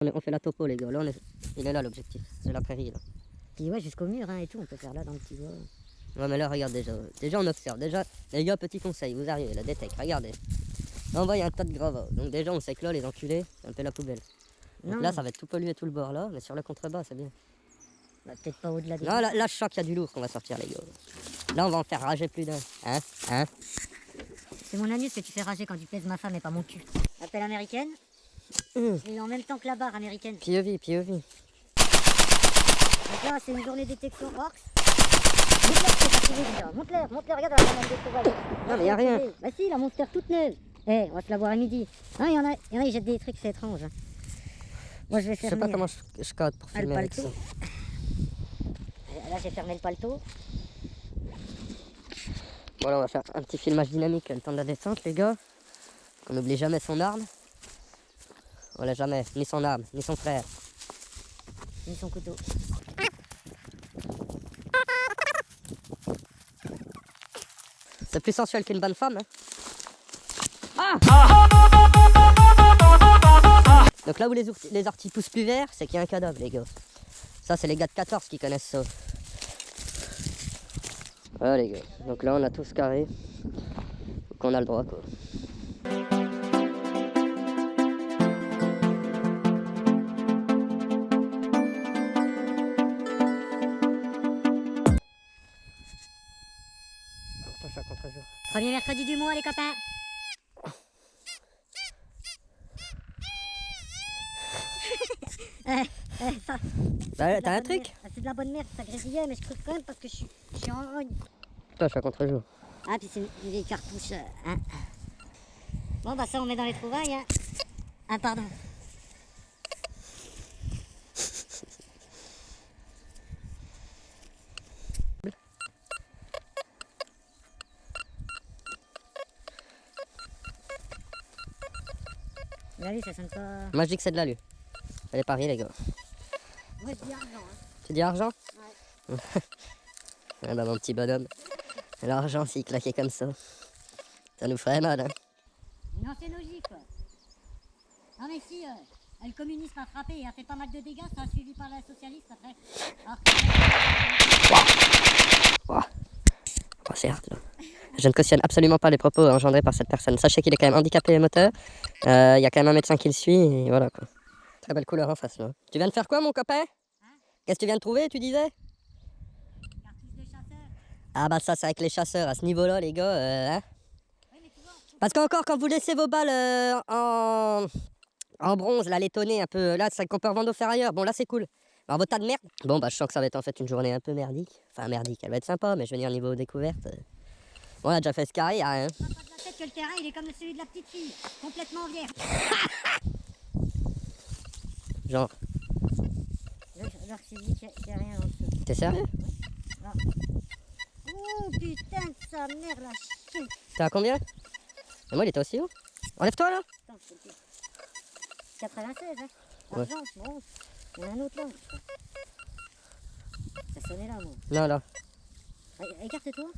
On fait la topo les gars, là il est là l'objectif, c'est la prairie là. Puis ouais, jusqu'au mur hein, et tout, on peut faire là dans le petit bois. Ouais mais là regarde déjà on observe, déjà les gars petit conseil, vous arrivez là, détecte, regardez. Là on voit il y a un tas de gravats, donc déjà on sait que là les enculés, c'est un peu la poubelle. Donc Non. là ça va être tout pollué tout le bord là, mais sur le contrebas c'est bien. Bah, peut-être pas au-delà des... Non là je sens qu'il y a du lourd qu'on va sortir les gars. Là on va en faire rager plus d'un, hein. C'est mon anus que tu fais rager quand tu pèses ma femme et pas mon cul. Appel américaine. Et en même temps que la barre américaine. POV. Donc là c'est une journée détection Orcs. Monte-l'air, regarde la banane de trouvailles. Non mais y'a rien. Bah si, la monster toute neuve. Eh, on va se la voir à midi. Ah, il y en a, ils jettent des trucs, c'est étrange. Hein. Moi je vais Je faire. sais pas comment je code pour filmer avec ça. Là j'ai fermé le paletot. Bon là on va faire un petit filmage dynamique le temps de la descente les gars. On n'oublie jamais son arme. Voilà jamais, ni son arme, ni son frère. Ni son couteau. C'est plus sensuel qu'une bonne femme. Hein. Donc là où les orties poussent plus vert, c'est qu'il y a un cadavre les gars. Ça c'est les gars de 14 qui connaissent ça. Voilà les gars, donc là on a tous carré. Donc on a le droit quoi. Contre-jour. Premier mercredi du mois les copains. Ça, Bah, t'as un truc? C'est de la bonne merde, ça grésillait, mais je crois quand même parce que je suis en rogne. Toi je suis à contre-jour. Ah, puis c'est une vieille cartouche. Hein. Bon, bah ça, on met dans les trouvailles. Hein. Ah, pardon. Là, lui, ça sonne pas... Moi je dis que c'est de l'alu. Allez parier les gars. Moi, je dis argent. Hein. Tu dis argent? Ouais. Ah bah mon petit bonhomme. L'argent s'il claquait comme ça nous ferait mal hein. Non, c'est logique, quoi. Non, mais si, le communisme a frappé et a fait pas mal de dégâts, ça a suivi par la socialiste après. Alors... Oh, certes, là. Je ne cautionne absolument pas les propos engendrés par cette personne. Sachez qu'il est quand même handicapé moteur. Il y a quand même un médecin qui le suit et voilà quoi. Très belle couleur en face là. Tu viens de faire quoi mon copain? Qu'est-ce que tu viens de trouver tu disais? Cartouche de chasseur. Ah bah ça c'est avec les chasseurs à ce niveau là les gars. Hein. Parce qu'encore quand vous laissez vos balles en bronze, là les tonner un peu, là c'est qu'on peut revendre au ferrailleur. Bon là c'est cool. Alors vos tas de merde. Bon bah je sens que ça va être en fait une journée un peu merdique. Enfin merdique, elle va être sympa mais je veux dire niveau découverte. Bon, on a déjà fait ce carré, hein. Pas de la tête que le terrain il est comme celui de la petite fille, complètement vierge. Genre. Genre c'est dit qu'il n'y a rien en dessous. T'es sérieux? Non. Oh putain de sa mère la chienne. T'es à combien? Et moi il était aussi haut. Enlève-toi là. Attends, c'est 96 hein. Ouais. Argent, bon. Il y en a un autre là. Ça sonnait là moi. Non là. Écarte-toi.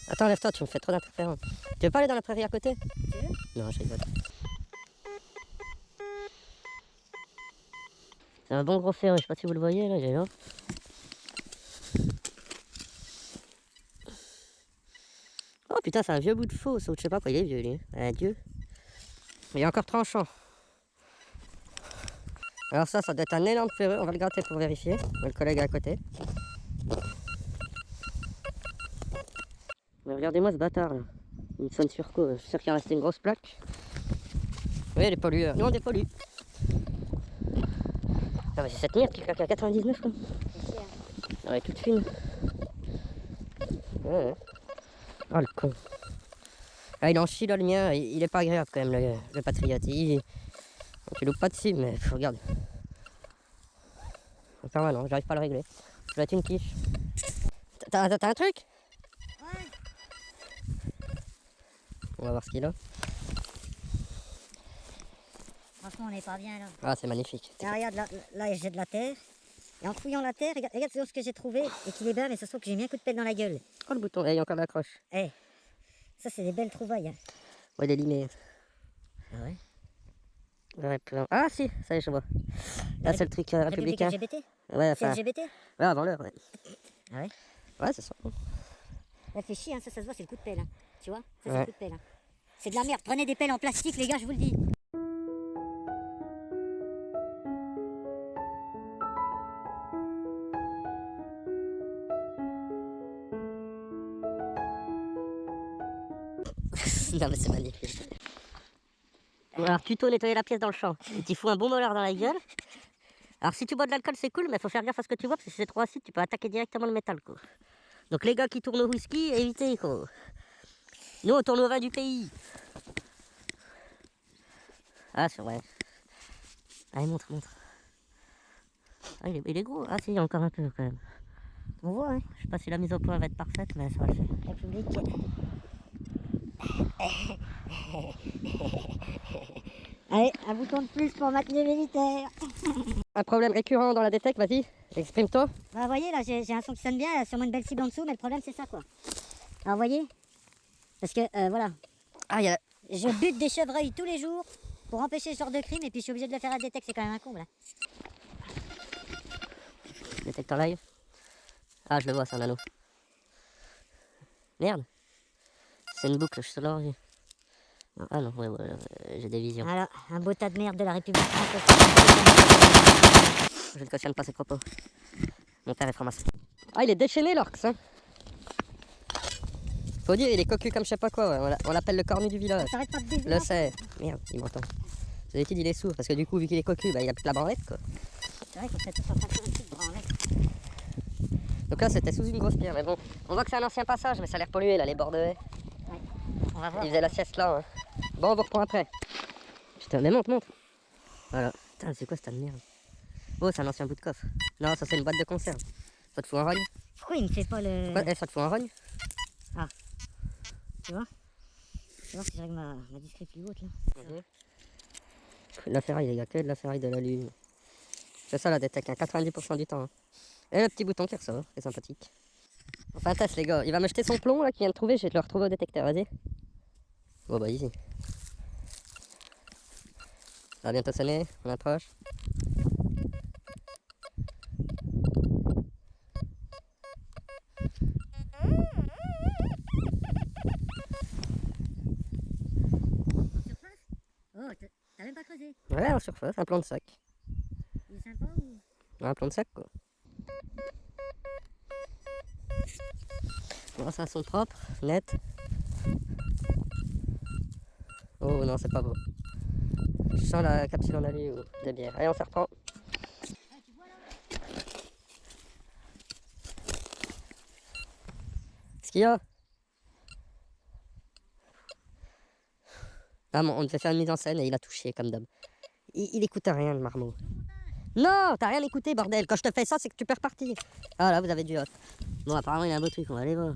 Attends, lève-toi, tu me fais trop d'interférences. Tu veux pas aller dans la prairie à côté? Tu veux? Non, je rigole. C'est un bon gros ferreux, je sais pas si vous le voyez là, il est là. Oh putain, c'est un vieux bout de faux, ça, je sais pas quoi, il est vieux lui. Adieu. Il est encore tranchant. Alors ça doit être un énorme ferreux, on va le gratter pour vérifier. Le collègue à côté. Mais regardez-moi ce bâtard là. Il me sonne sur quoi? Je suis sûr qu'il a resté une grosse plaque. Oui, les pollueurs. Nous on dépollue. Ah mais c'est cette merde qui claque à 99 là. Elle est toute fine. Ouais. Oh le con. Ah il en chie là le mien, il est pas agréable quand même le patriote. Tu loupes pas dessus mais regarde. Enfin ouais non, j'arrive pas à le régler. Ça doit être une quiche. T'as un truc? Ouais. On va voir ce qu'il a. Franchement, on n'est pas bien là. Ah, c'est magnifique. Là, regarde, là j'ai de la terre. Et en fouillant la terre, regarde ce que j'ai trouvé et qu'il est bas, mais ça se trouve que j'ai mis un coup de pelle dans la gueule. Oh le bouton, il y a encore l'accroche. Eh, Ça, c'est des belles trouvailles. Hein. Ouais, il est limé. Ah ouais. Ouais, plein. Ah si, ça y est, je vois. Là, c'est le truc République républicain. LGBT. Ouais, C'est enfin. LGBT. Ouais, avant l'heure, ouais. Ah ouais. Ouais, c'est ça. Ça fait chier, hein. Ça se voit, c'est le coup de pelle. Hein. Tu vois. Ça, c'est Ouais. le coup de pelle. Hein. C'est de la merde. Prenez des pelles en plastique, les gars, je vous le dis. Non, mais c'est magnifique. Bon, alors, tuto nettoyer la pièce dans le champ. Et tu fous un bon molar dans la gueule. Alors, si tu bois de l'alcool, c'est cool, mais faut faire gaffe à ce que tu bois, parce que si c'est trop acide, tu peux attaquer directement le métal, quoi. Donc, les gars qui tournent au whisky, évitez, quoi. Nous, on tourne au vin du pays. Ah, c'est vrai. Allez, montre, montre. Ah, il est gros. Ah, si, il y a encore un peu, quand même. On voit, hein. Je sais pas si la mise au point va être parfaite, mais ça va le faire. République. Allez, un bouton de plus pour maintenir militaire. Un problème récurrent dans la détecte, vas-y, exprime-toi. Bah, vous voyez, là, j'ai un son qui sonne bien, là, sûrement une belle cible en dessous, mais le problème, c'est ça, quoi. Alors, vous voyez. Parce que, voilà. Ah, il y a... Je bute des chevreuils tous les jours pour empêcher ce genre de crime, et puis je suis obligé de le faire à détecte, c'est quand même un comble. Hein. Détecteur live. Ah, je le vois, c'est un anneau. Merde. C'est une boucle, je suis sur l'orgie. Ah non, ouais, j'ai des visions. Alors, un beau tas de merde de la République française. Je ne cautionne pas ces propos. Mon père est franc-maçon. Ah, il est déchaîné, l'orx, hein. Faut dire, il est cocu comme je sais pas quoi, ouais. On l'appelle le cornu du village. T'arrêtes pas de baiser. Le sais. Merde, il m'entend. D'habitude, il est sourd, parce que du coup, vu qu'il est cocu, bah, il a plus que la branlette, quoi. C'est vrai qu'on serait tous en train de faire une petite branlette. Donc là, c'était sous une grosse pierre, mais bon. On voit que c'est un ancien passage, mais ça a l'air pollué, là, les bords de haie. Ouais. On va voir. Il faisait la sieste là, hein. Bon, on vous reprend après. Putain, mais monte, monte. Voilà. Putain, c'est quoi cette merde? Oh, c'est un ancien bout de coffre. Non, ça c'est une boîte de conserve. Ça te fout un rogne? Pourquoi il me fait pas le... Pourquoi ça te fout un rogne? Tu vois? Tu vois si je règle ma discrète plus haute, là. La ferraille, les gars, que de la ferraille de la lune. C'est ça la détecte, hein, 90% du temps. Hein. Et le petit bouton qui ressort, c'est sympathique. Enfin, test, les gars. Il va me jeter son plomb là qu'il vient de trouver, je vais te le retrouver au détecteur, vas-y. Bon, bah, easy. Ça va bientôt sonner, on approche. En surface? Oh, t'as même pas creusé. Ouais, en surface, un plomb de sac. Il est sympa ou... Un plomb de sac, quoi. Bon, ça son propre, net. Oh non, c'est pas beau. Je sens la capsule en alu ou de bière. Allez, on se reprend. Ah, tu vois là? Qu'est-ce qu'il y a? Ah bon, on devait faire une mise en scène et il a touché comme d'hab. Il écoute rien, le marmot. Non, t'as rien écouté, bordel. Quand je te fais ça, c'est que tu peux repartir. Ah là, vous avez du hot. Bon, apparemment, il y a un beau truc, on va aller voir.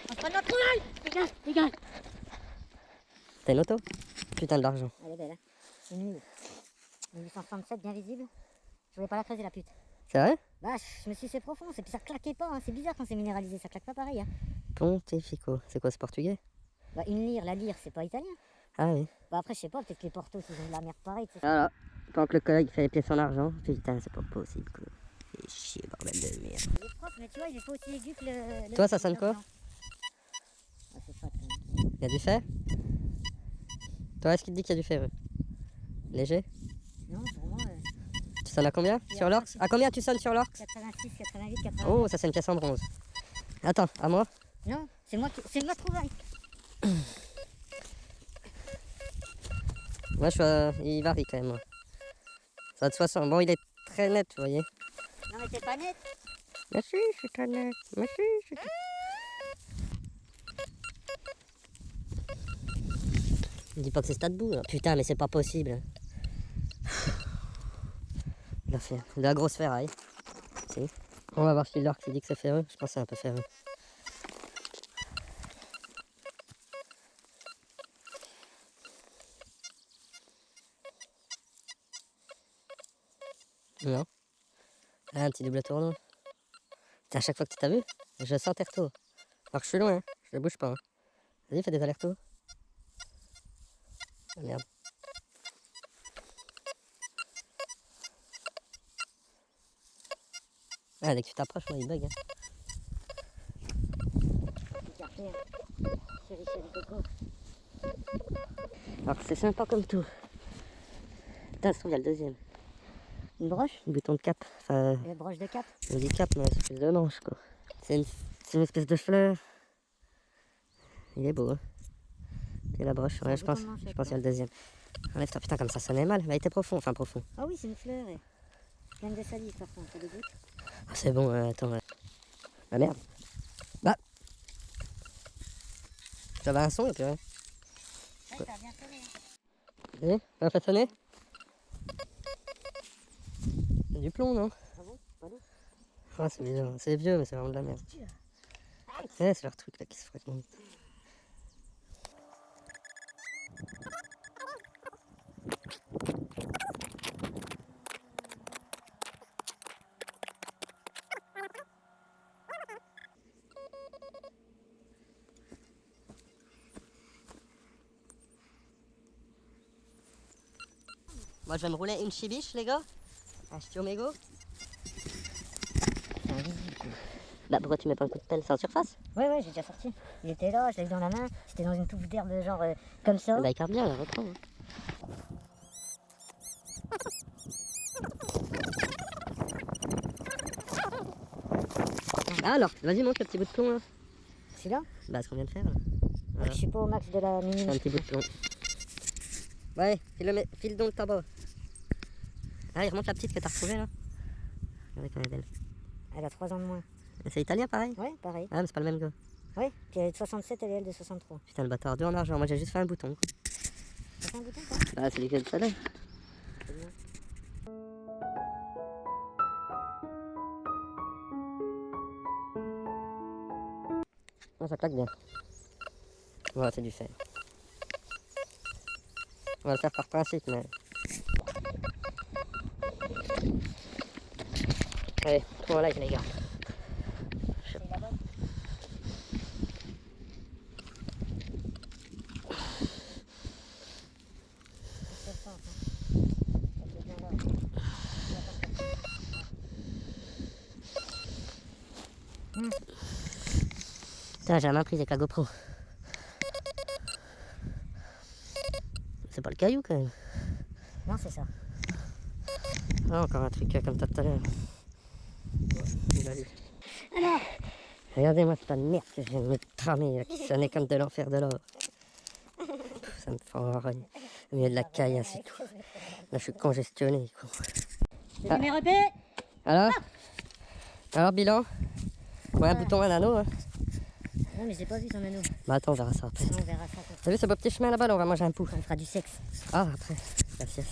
On se prend notre poubelle. Dégage, dégage. T'as une auto? Putain de l'argent. Elle est belle, hein. C'est une 1867, bien visible. Je voulais pas la creuser, la pute. C'est vrai? Bah, je me suis fait profond, et puis ça claquait pas, hein. C'est bizarre quand c'est minéralisé, ça claque pas pareil. Hein. Pontefico. C'est quoi, c'est portugais? Bah, une lyre, la lyre, c'est pas italien. Ah oui. Bah, après, je sais pas, peut-être que les portos, ils ont de la merde pareille. Tu sais. Voilà. Pendant que le collègue fait les pièces en argent. Putain, c'est pas possible, quoi. Fais chier, bordel de merde. Il est propre, mais tu vois, il est pas aussi aigu que le. Toi, ça sonne quoi? Ah, c'est fat, quand même. Il y a du fer? Toi, est-ce qu'il te dit qu'il y a du fer? Léger? Non, pour moi, Tu sonnes à combien? Sur l'orx? À combien tu sonnes sur l'orx? 86, 88, 89. Oh, ça c'est une pièce en bronze. Attends, à moi? Non, c'est moi qui trouvaille. Moi, il varie quand même. Moi. Ça va de 60. Bon, il est très net, vous voyez. Non, mais t'es pas net. Merci, je suis très net. Merci, je suis très... Dis pas que c'est stade bout. Hein. Putain, mais c'est pas possible. De la grosse ferraille. Si. On va voir si l'orque dit que c'est ferreux. Je pense que c'est un peu ferreux. Non. Ah, un petit double tourneau. À chaque fois que tu t'as vu, je sens tes retours. Alors que je suis loin, hein. Je ne bouge pas. Hein. Vas-y, fais des allers-retours. Ah merde. Ah, dès que tu t'approches, moi il bug. Hein. Écarté, hein. Chéri, chéri, coco. Alors que c'est sympa comme tout. Putain, ça se trouve, il y a le deuxième. Une broche? Le bouton de cap. Enfin, Une broche de cap? on dit cap, mais c'est plus de manche quoi. C'est une espèce de fleur. Il est beau, hein. Et la broche, ouais, je pense qu'il y a le deuxième. Enlève-toi, putain, comme ça sonnait mal. Il a été profond, enfin profond. Ah oui, c'est une fleur. Pleine de salive par contre, ça dégoûte. Ah, c'est bon, attends. Ah merde. Bah. J'avais un son et puis rien. Ouais, ça a bien sonné. Vas-y, ça fait sonner. C'est du plomb, non? Ah bon? Pas d'eau? Ah, c'est bizarre. C'est vieux, mais c'est vraiment de la merde. Ouais, c'est leur truc là qui se fragmente. Moi je vais me rouler une chibiche les gars. Un ch'tiomégo. C'est invisible. Bah pourquoi tu mets pas un coup de pelle? C'est en surface? Ouais, ouais, j'ai déjà sorti. Il était là, je l'ai eu dans la main. C'était dans une touffe d'herbe, genre comme ça. Bah écarte bien, là, reprends. Hein. Ah alors, vas-y montre le petit bout de plomb là. Celui-là? Bah ce qu'on vient de faire là. Je suis pas au max de la mini. Un petit bout de plomb. Ouais, file donc le tabac. Ah, il remonte la petite que t'as retrouvée là. Regardez comme elle est belle. Elle a 3 ans de moins. C'est italien pareil? Ouais, pareil. Ah mais c'est pas le même gars. Ouais, puis elle est de 67 et elle est de 63. Putain le bâtard, deux en argent, moi j'ai juste fait un bouton. Ça fait un bouton quoi? Bah c'est les gars de salaire. C'est bien. Non, ça claque bien. Voilà, c'est du fer. On va le faire par principe, mais... Allez, voilà les gars. C'est la bonne. C'est ça, hein. Ça fait bien là. Putain, j'ai la main prise avec la GoPro. C'est pas le caillou quand même. Non, c'est ça. Ah, encore un truc comme ça tout à l'heure. Il a lu. Alors, Regardez-moi cette merde que je viens de me tramer, là, qui sonnait comme de l'enfer de l'or. Ça me fait enrage. Au milieu de la caille, ainsi tout. Là, je suis congestionné, quoi. le Ah. numéro 2. Alors, bilan? Ouais, un bouton, un anneau. Hein. Non, mais j'ai pas vu ton anneau. Bah attends, on verra ça après. On verra ça. T'as vu ce beau petit chemin là-bas? Là, on va manger un pouls. On fera du sexe. Ah, après, la sieste.